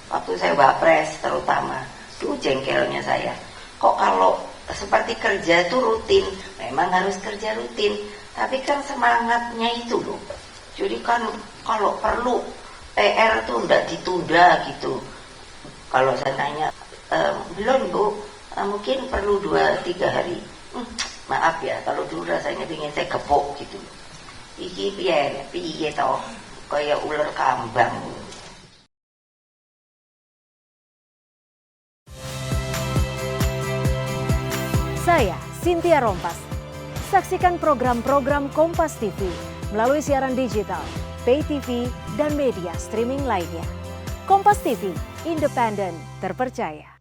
waktu saya wapres terutama, itu jengkelnya saya. Kok kalau seperti kerja itu rutin, memang harus kerja rutin, tapi kan semangatnya itu loh. Jadi kan kalau perlu PR tuh enggak ditunda gitu. Kalau saya tanya, belum Bu, mungkin perlu 2-3 hari. Maaf ya, kalau dulu rasanya ingin saya gepok gitu. Iki piye toh, kayak ular kambang. Saya Cynthia Rompas. Saksikan program-program Kompas TV melalui siaran digital, pay TV, dan media streaming lainnya. Kompas TV, independen, terpercaya.